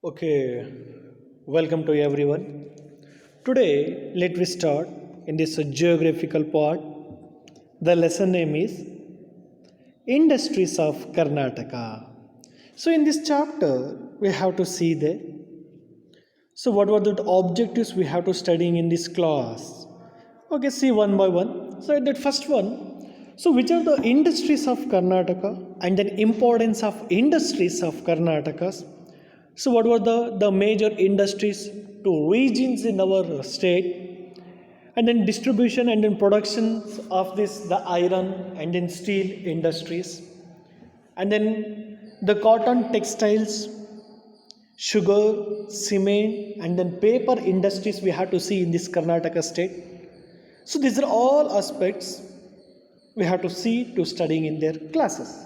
Okay, welcome to everyone. Today, let me start in this geographical part. The lesson name is Industries of Karnataka. So, in this chapter, we have to see the what were the objectives we have to studying in this class. Okay, see one by one. So, that first one. So, which are the industries of Karnataka and then importance of industries of Karnataka. So, what were the major industries to regions in our state, and then distribution and then production of this the iron and then steel industries, and then the cotton textiles, sugar, cement, and then paper industries we have to see in this Karnataka state. So, these are all aspects we have to see to studying in their classes.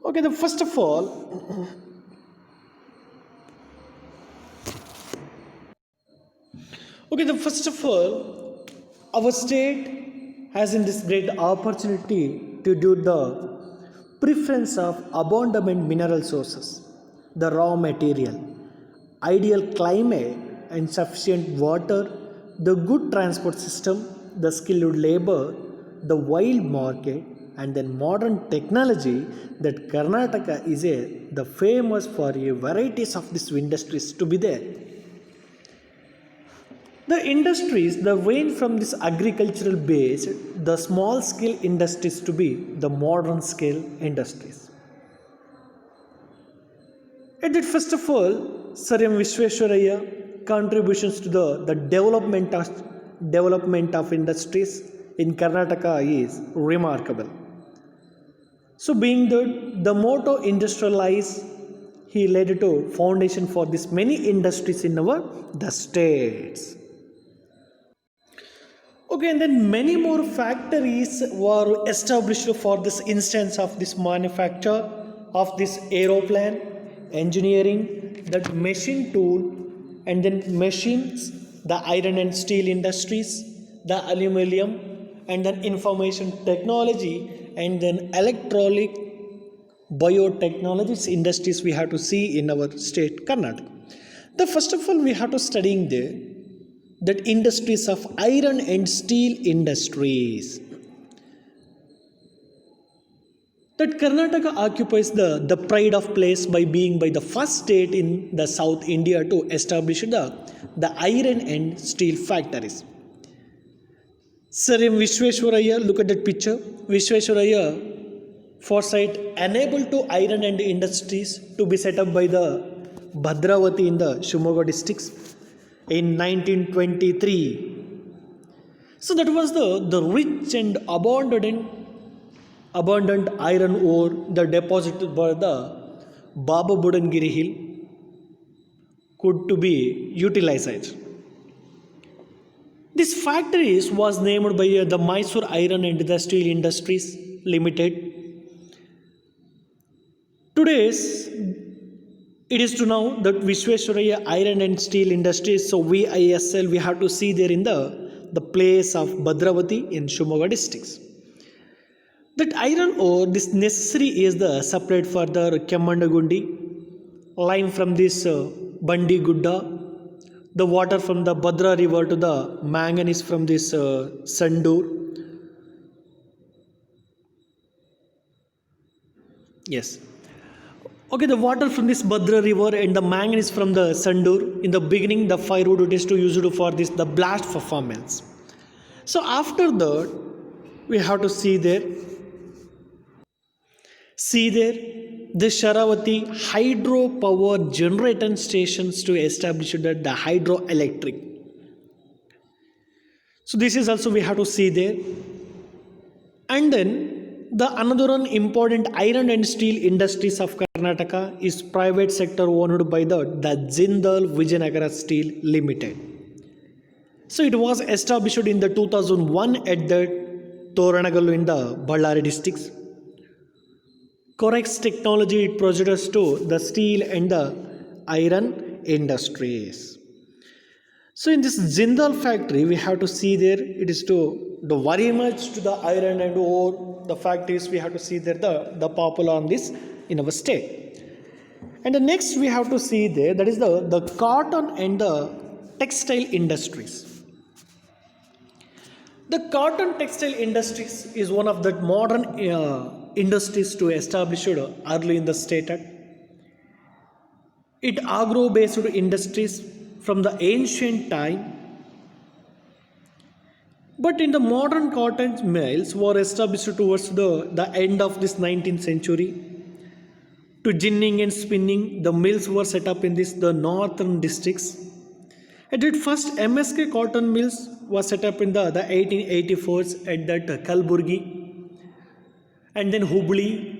Okay, the first of all, okay, the first of all, our state has in this great opportunity to do the preference of abundant mineral sources, the raw material, ideal climate and sufficient water, the good transport system, the skilled labor, the wild market, and then modern technology that Karnataka is the famous for a varieties of these industries to be there. The industries that range from this agricultural base, the small scale industries to be the modern scale industries. And that first of all, Sir M. Visvesvaraya contributions to the development of industries in Karnataka is remarkable. So being the motto industrialize, he laid to foundation for this many industries in our the states. Okay, and then many more factories were established for this instance of this manufacture of this aeroplane, engineering, that machine tool, and then machines, the iron and steel industries, the aluminum, and then information technology, and then electronic biotechnologies industries we have to see in our state Karnataka. The first of all we have to studying the that industries of iron and steel industries, that Karnataka occupies the pride of place by being by the first state in the South India to establish the iron and steel factories. Sir M. Visvesvaraya, look at that picture. Visvesvaraya foresight enabled to iron and industries to be set up by the Bhadravati in the Shimoga districts in 1923. So that was the rich and abundant iron ore the deposited by the Baba Budangiri Hill could to be utilized. This factories was named by the Mysore Iron and the Steel Industries Limited. Today's it is to know that Visvesvaraya Iron and Steel Industries, so VISL, we have to see there in the place of Bhadravati in Shimoga districts. That iron ore, this necessary is the separate for the Kemmandagundi, line from this Bandi Gudda, the water from the Badra river to the manganese from this Sandur. Yes. Okay, the water from this Badra river and the manganese from the Sandur. In the beginning, the firewood is to use it for this the blast performance. So after that, we have to see there the Sharavati hydro power generator stations to establish that the hydroelectric. So this is also we have to see there. And then the another one important iron and steel industries of Karnataka is private sector owned by the Jindal Vijayanagara Steel Limited. So it was established in the 2001 at the Toranagalu in the Ballari districts. Corex technology it produces to the steel and the iron industries. So in this Jindal factory, we have to see there it is to the very much to the iron and ore. The fact is we have to see there the popular on this in our state. And the next we have to see there, that is the cotton and the textile industries. The cotton textile industries is one of the modern industries to established early in the state. It agro-based industries from the ancient time, but in the modern cotton mills were established towards the end of this 19th century. To ginning and spinning, the mills were set up in the northern districts. At its first, MSK cotton mills was set up in the 1884s at that Kalburgi, and then Hubli,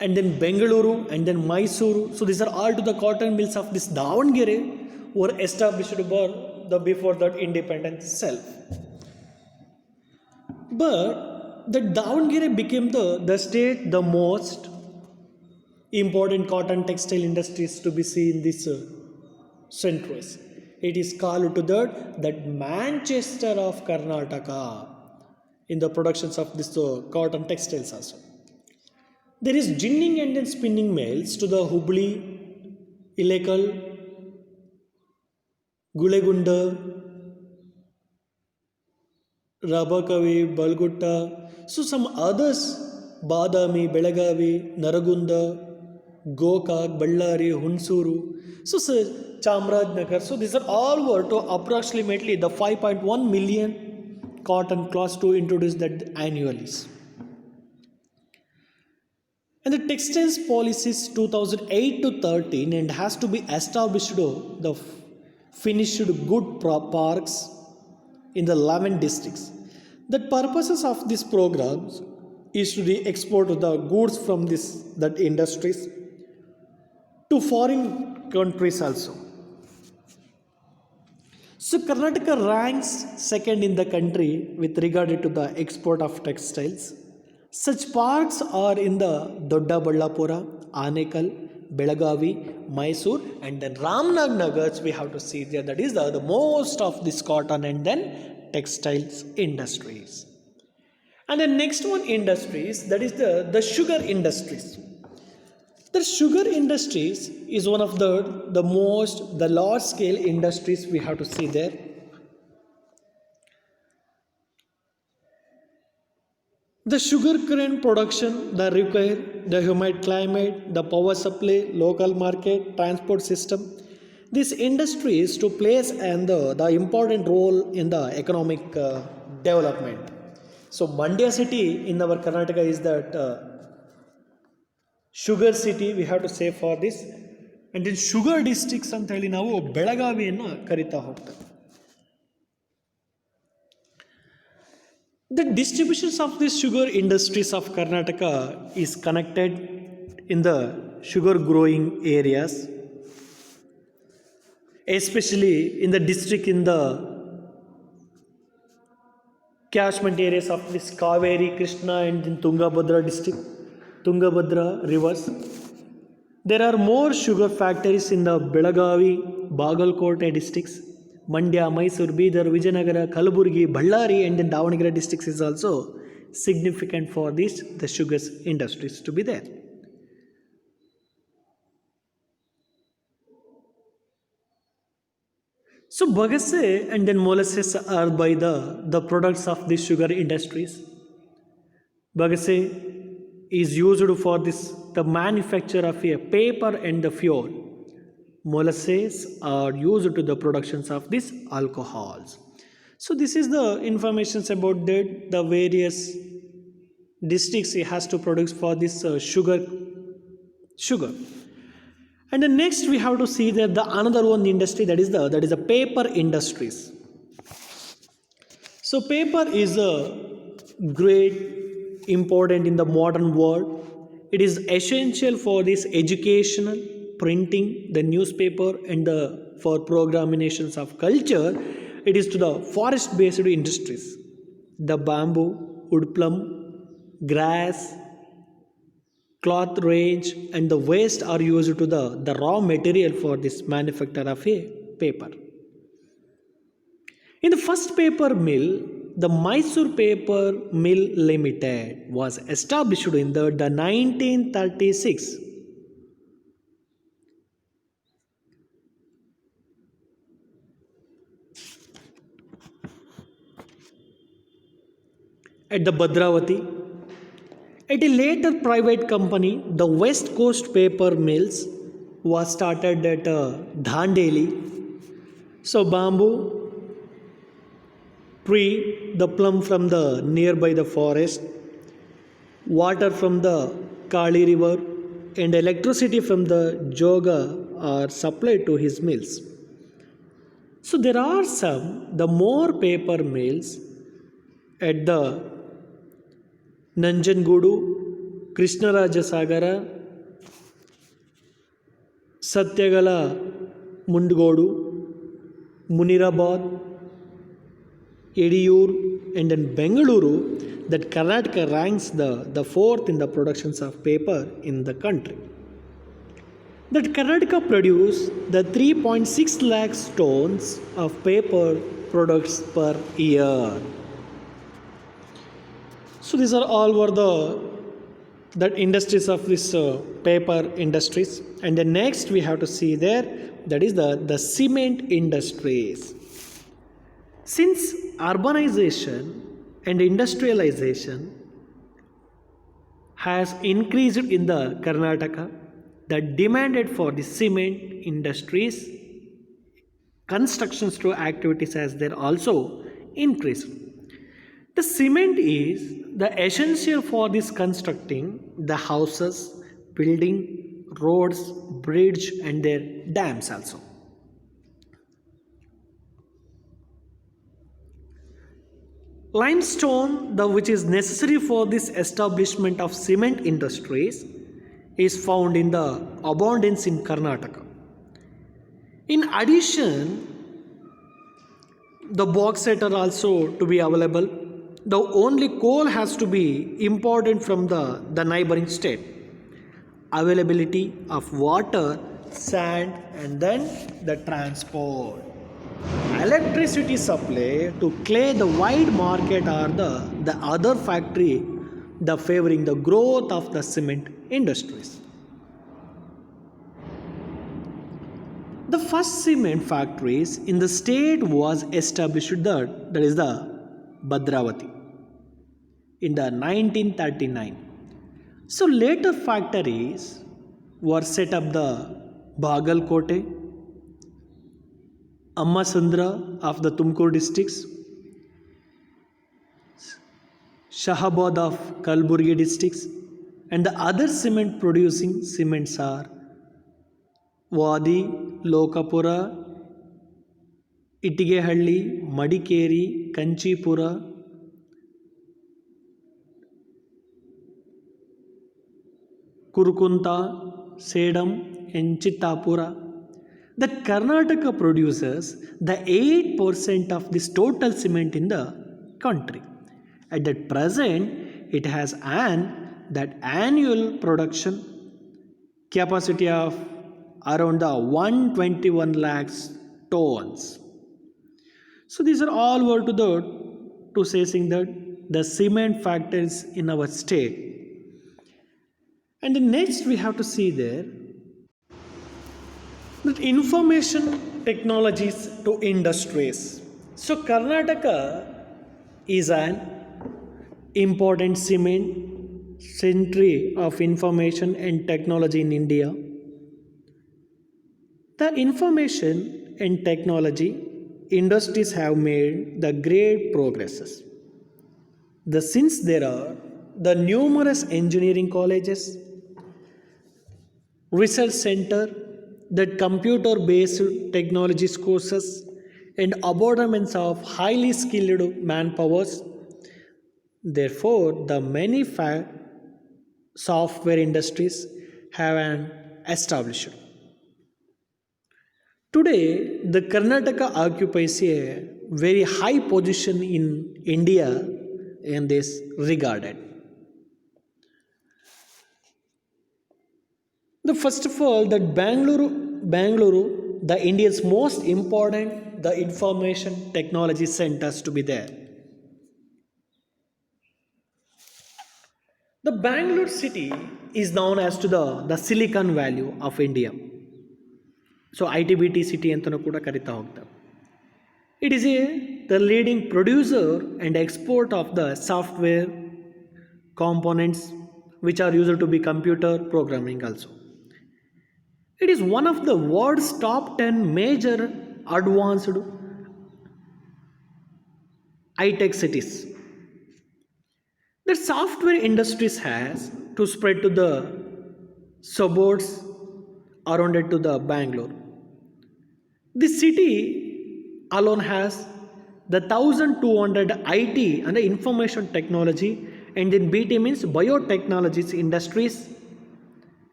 and then Bengaluru, and then Mysuru. So these are all to the cotton mills of this Davangere were established before that independence itself. But the Davangere became the state the most important cotton textile industries to be seen in this centuries. It is called to that Manchester of Karnataka in the productions of this cotton textiles also. There is ginning and then spinning mills to the Hubli, Ilekal, Gulegunda, Rabakavi, Balgutta. So some others, Badami, Belagavi, Naragunda, Gokak, Ballari, Hunsuru, so Chamrajnagar. So these are all were to approximately the 5.1 million cotton cloths to introduce that annually. And the textiles policies 2008 to 13 and has to be established the finished good parks in the 11 districts. The purposes of these programs is to export the goods from that industries to foreign countries also. So Karnataka ranks second in the country with regard to the export of textiles. Such parks are in the Dodda Ballapura, Anekal, Belagavi, Mysore, and then Ramnagnagars we have to see there. That is the most of this cotton and then textiles industries. And the next one industries, that is the sugar industries. The sugar industries is one of the large scale industries we have to see there. The sugar cane production, the require the humid climate, the power supply, local market, transport system. This industry is to place and the important role in the economic development. So Mandya city in our Karnataka is that sugar city we have to say for this, and then sugar districts ಅಂತ ಹೇಳಿ ನಾವು ಬೆಳಗಾವಿಯನ್ನು ಕರಿತಾ ಹೋಗ್ತೇವೆ. The distributions of the sugar industries of Karnataka is connected in the sugar growing areas, especially in the district in the catchment areas of this Kaveri, Krishna and in Tungabhadra district, Tungabhadra rivers. There are more sugar factories in the Belagavi, Bagalkote districts. Mandya, Mysore, Bidar, Vijayanagara, Kalaburgi, Ballari and then Davangere districts is also significant for the sugar industries to be there. So bagasse and then molasses are by the products of the sugar industries. Bagasse is used for the manufacture of a paper and the fuel. Molasses are used to the productions of these alcohols. So this is the information about the various districts it has to produce for this sugar. And the next we have to see that the another one industry that is the paper industries. So paper is a great important in the modern world. It is essential for this educational, printing, the newspaper and for programmations of culture. It is to the forest based industries. The bamboo, wood plum, grass, cloth range and the waste are used to the raw material for this manufacture of a paper. In the first paper mill the Mysore Paper Mill Limited was established in the 1936. At the Bhadravati. At a later private company, the West Coast Paper Mills was started at Dhandeli. So bamboo tree, the plum from the nearby the forest, water from the Kali river, and electricity from the Joga are supplied to his mills. So there are the more paper mills at the Nanjangudu, Krishnarajasagara, Satyagala Mundgodu, Munirabad, Ediyur, and then Bengaluru, that Karnataka ranks the fourth in the productions of paper in the country. That Karnataka produce the 3.6 lakhs tons of paper products per year. So these are all were the industries of this paper industries. And then next we have to see there, that is the cement industries. Since urbanization and industrialization has increased in the Karnataka, the demand for the cement industries, constructions to activities has there also increased. The cement is the essential for this constructing the houses, building, roads, bridge, and their dams also. Limestone, which is necessary for this establishment of cement industries, is found in the abundance in Karnataka. In addition, the bauxite are also to be available. The only coal has to be imported from the neighboring state. Availability of water, sand, and then the transport. Electricity supply to clay the wide market are the other factory the favoring the growth of the cement industries. The first cement factories in the state was established that is the Bhadravati in the 1939. So later factories were set up the Bagalkote, Ammasandra of the Tumkur districts, Shahabad of Kalburgi districts, and the other cement producing cements are Wadi, Lokapura, Itigehalli, Madikeri, Kanchipura, Kurukunta, Sedam, and Chittapura. That Karnataka produces the 8% of this total cement in the country. At that present, it has that annual production capacity of around the 121 lakhs tons. So these are all were to saying that the cement factories in our state. And the next we have to see there that information technologies to industries. So Karnataka is an important cement century of information and technology in India. The information and technology industries have made the great progresses. Since there are the numerous engineering colleges, research center, that computer-based technologies courses, and abundance of highly skilled manpowers. Therefore, the many software industries have an established. Today, the Karnataka occupies a very high position in India in this regarded. First of all, that Bangalore, the India's most important the information technology centers to be there. The Bangalore city is known as to the Silicon Valley of India. So ITBT city ಅಂತಲೂ ಕೂಡ ಕರಿತಾ ಹೋಗ್ತಾರೆ. It is the leading producer and export of the software components which are used to be computer programming also. It is one of the world's top 10 major advanced high-tech cities. The software industries has to spread to the suburbs around it to the Bangalore. The city alone has the 1200 IT and the information technology, and then BT means biotechnologies industries,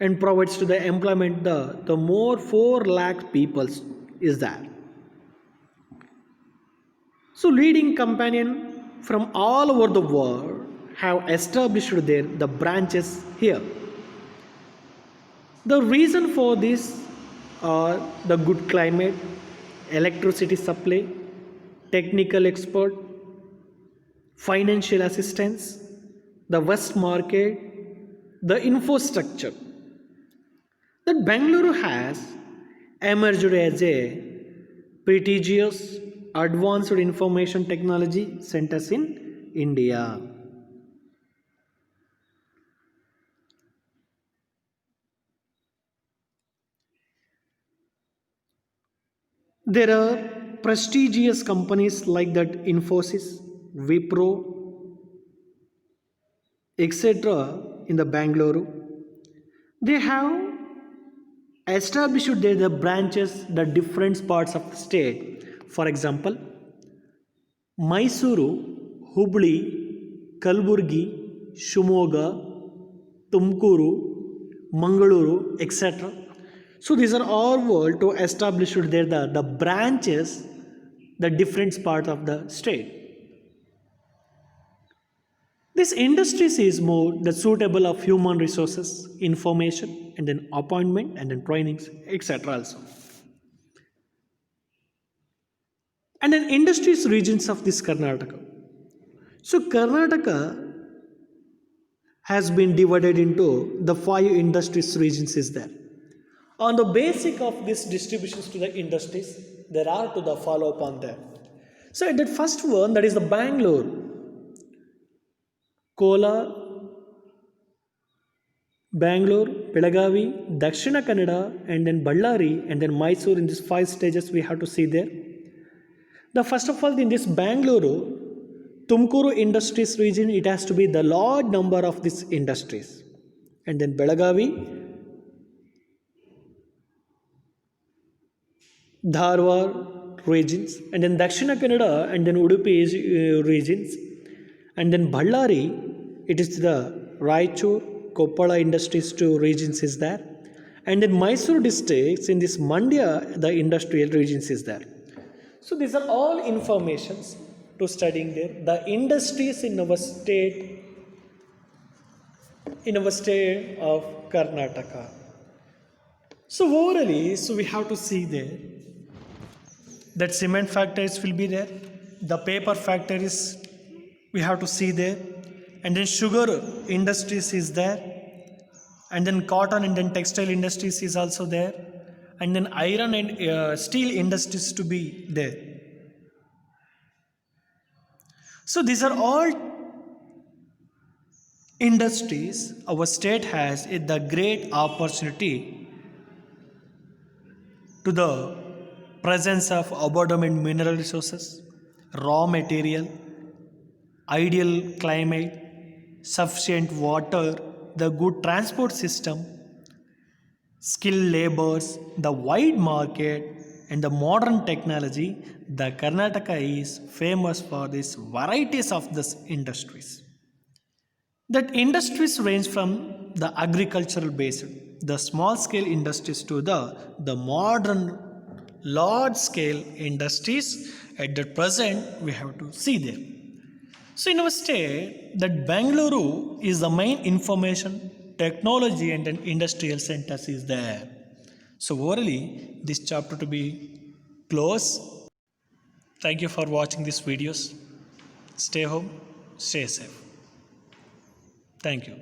and provides to the employment the more 4 lakh people is there. So leading companion from all over the world have established the branches here. The reason for this are the good climate, electricity supply, technical expert, financial assistance, the West market, the infrastructure. That Bangalore has emerged as a prestigious advanced information technology centers in India. There are prestigious companies like that Infosys, Wipro, etc. in the Bangalore. They have established their branches the different parts of the state. For example, Mysuru, Hubli, Kalburgi, Shimoga, Tumkuru, Mangaluru, etc. So these are all world to establish there the branches, the different parts of the state. This industries is more the suitable of human resources, information, and then appointment, and then trainings, etc. also. And then industries regions of this Karnataka. So Karnataka has been divided into the 5 industries regions is there. On the basic of these distributions to the industries, there are to the follow up on them. So at that first one, that is the Bangalore, Kolar, Bangalore, Belagavi, Dakshina Kannada, and then Ballari, and then Mysore. In these 5 stages we have to see there. The first of all, in this Bangalore, Tumkuru industries region, it has to be the large number of these industries. And then Belagavi, Dharwad regions, and then Dakshina Kannada, and then Udupi regions, and then Ballari, it is the Raichur, Koppala industries 2 regions is there, and then Mysore districts in this Mandya, the industrial regions is there. So these are all informations to studying there. The industries in our state of Karnataka. So orally, so we have to see there that cement factories will be there, the paper factories we have to see there, and then sugar industries is there, and then cotton and then textile industries is also there, and then iron and steel industries to be there. So these are all industries our state has the great opportunity to the presence of abundant mineral resources, raw material, ideal climate, sufficient water, the good transport system, skilled laborers, the wide market, and the modern technology. The Karnataka is famous for these varieties of these industries. That industries range from the agricultural based, the small scale industries to the modern large scale industries. At the present we have to see them. So in our state, that Bangalore is the main information technology and then industrial centers is there. So orally this chapter to be closed. Thank you for watching these videos. Stay home, stay safe. Thank you.